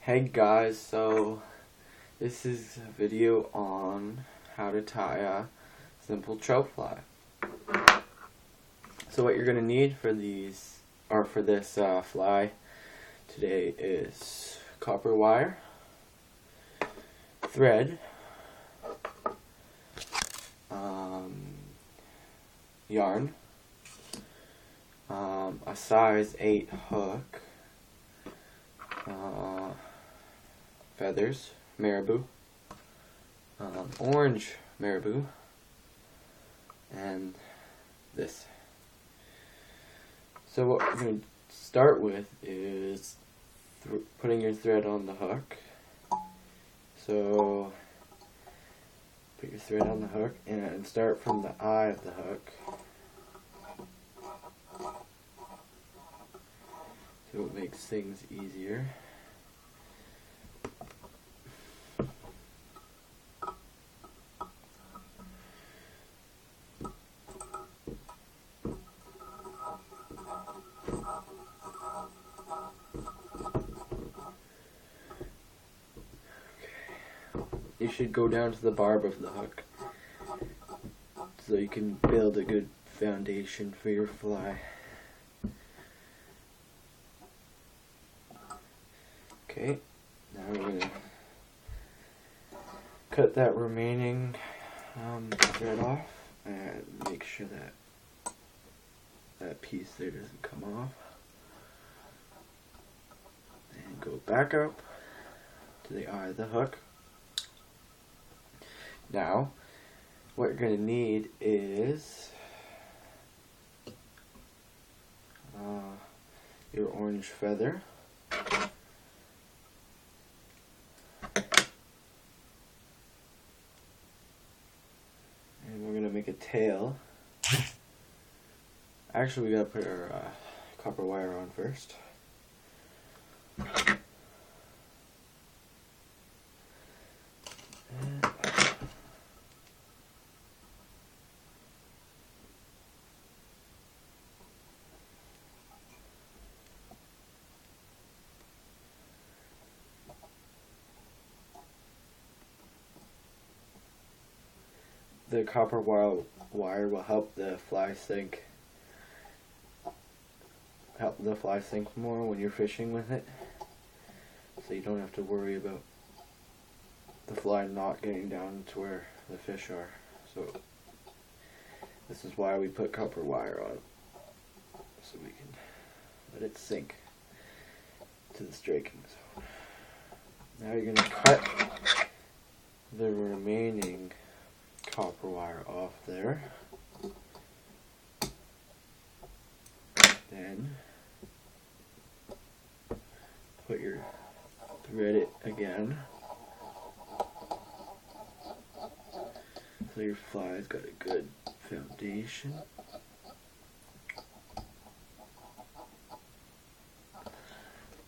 Hey guys, so this is a video on how to tie a simple trout fly. So what you're going to need for these, or for this fly today, is copper wire, thread, yarn, a size 8 hook, feathers, marabou, orange marabou, and this. So what we're going to start with is putting your thread on the hook. So put your thread on the hook and start from the eye of the hook. So it makes things easier. You should go down to the barb of the hook so you can build a good foundation for your fly. Okay, now we're going to cut that remaining thread off and make sure that that piece there doesn't come off. And go back up to the eye of the hook. Now, what you're going to need is your orange feather, and we're going to make a tail. Actually, we got to put our copper wire on first. The copper wire will help the fly sink. Help the fly sink more when you're fishing with it, so you don't have to worry about the fly not getting down to where the fish are. So this is why we put copper wire on, so we can let it sink to the striking zone. Now you're going to cut the remaining copper wire off there. Then put your thread it again so your fly's got a good foundation.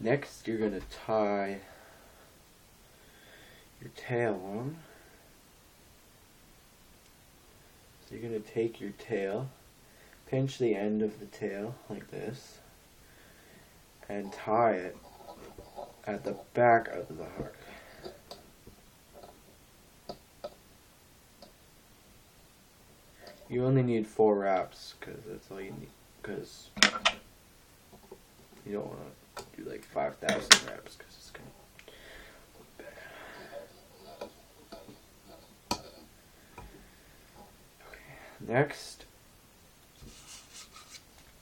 Next, you're going to tie your tail on. So you're going to take your tail, pinch the end of the tail like this, and tie it at the back of the hook. You only need 4 wraps because that's all you need, because you don't want to do like 5,000 wraps because it's going to look bad. Okay, next,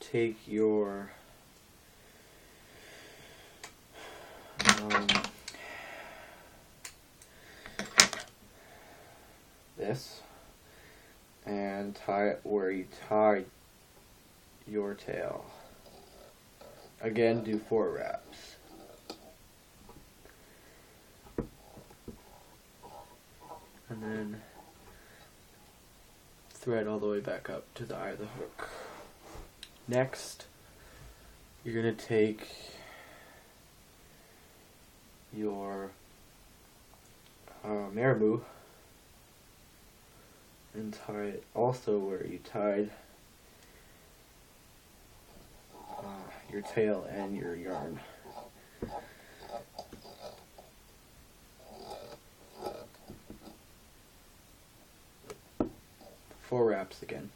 take your this and tie it where you tie your tail. Again, do 4 wraps. And then thread all the way back up to the eye of the hook. Next, you're going to take your marabou and tie it also where you tied your tail and your yarn. 4 wraps again.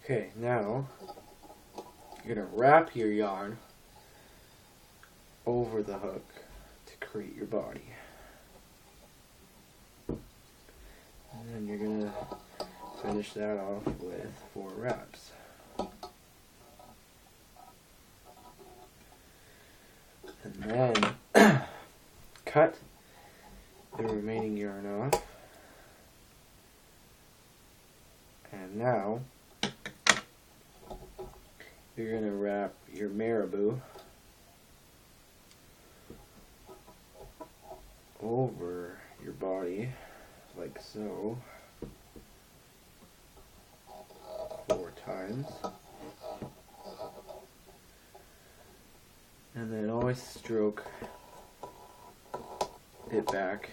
Okay, now you're going to wrap your yarn over the hook to create your body. And then you're going to finish that off with 4 wraps. And then cut the remaining yarn off. And now you're going to wrap your marabou over your body like so 4 times. And then always stroke it back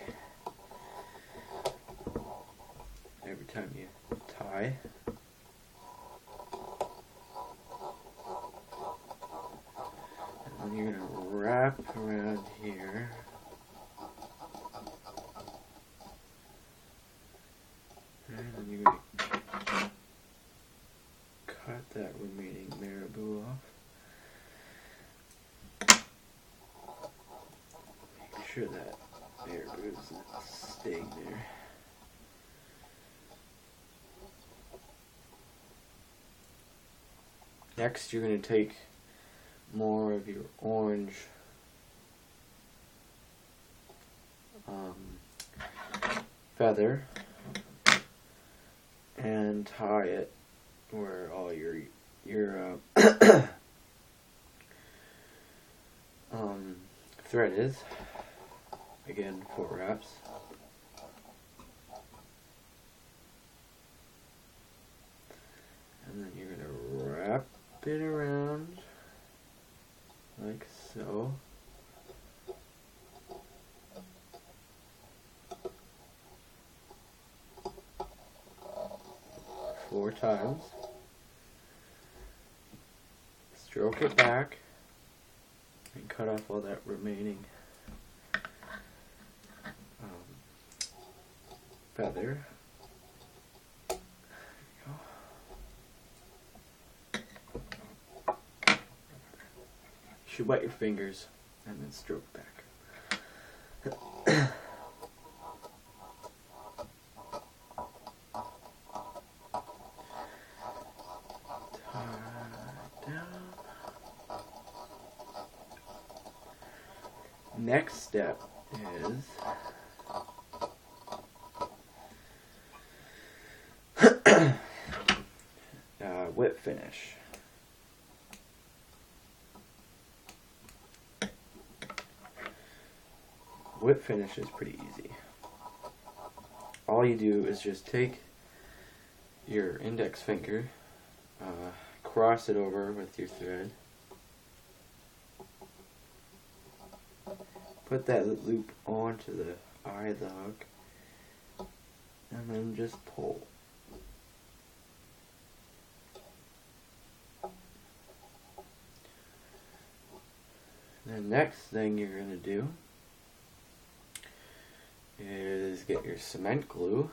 every time you tie. And then you're going to wrap around here. And then you're going to cut that remaining marabou off. Make sure that marabou isn't staying there. Next, you're going to take more of your orange feather and tie it where all your thread is. Again, 4 wraps. And then you're going to wrap it around like so. Four times. Stroke it back and cut off all that remaining feather. You should wet your fingers and then stroke back. Next step is whip finish. Whip finish is pretty easy. All you do is just take your index finger, cross it over with your thread, put that loop onto the eye of the hook, and then just pull. The next thing you're going to do is get your cement glue,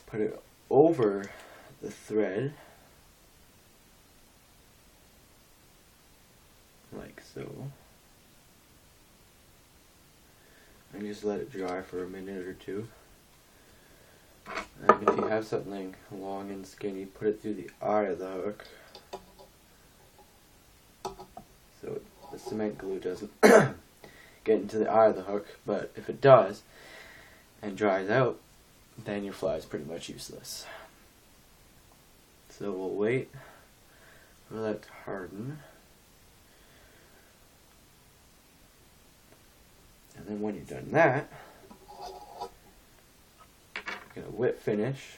put it over the thread like so, and just let it dry for a minute or two. And if you have something long and skinny, put it through the eye of the hook so the cement glue doesn't get into the eye of the hook, but if it does and dries out, then your fly is pretty much useless. So we'll wait for that to harden. And then when you've done that, you're going to whip finish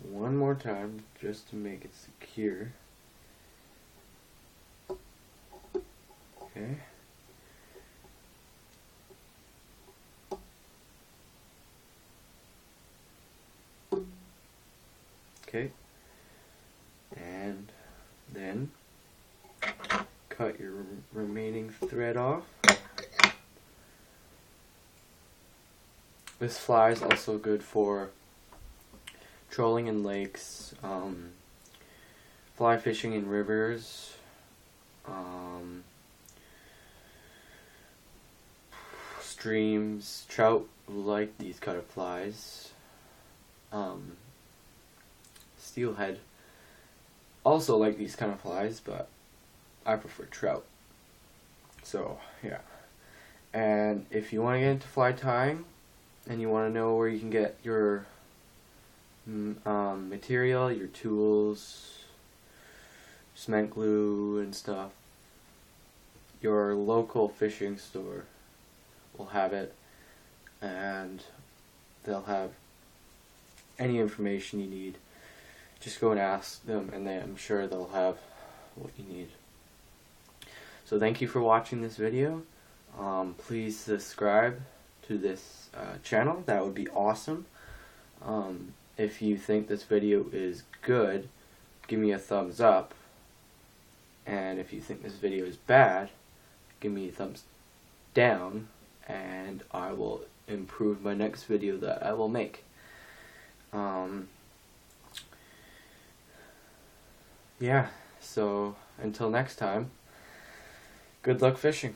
one more time just to make it secure. Okay. Okay. And then cut your remaining thread off. This fly is also good for trolling in lakes, fly fishing in rivers, streams. Trout like these kind of flies. Steelhead also like these kind of flies, but I prefer trout. So yeah. And if you want to get into fly tying and you want to know where you can get your material, your tools, cement glue and stuff, your local fishing store will have it, and they'll have any information you need. Just go and ask them, and I'm sure they'll have what you need. So thank you for watching this video. Please subscribe to this channel. That would be awesome. If you think this video is good, give me a thumbs up. And if you think this video is bad, give me a thumbs down, and I will improve my next video that I will make. Yeah, so until next time, good luck fishing.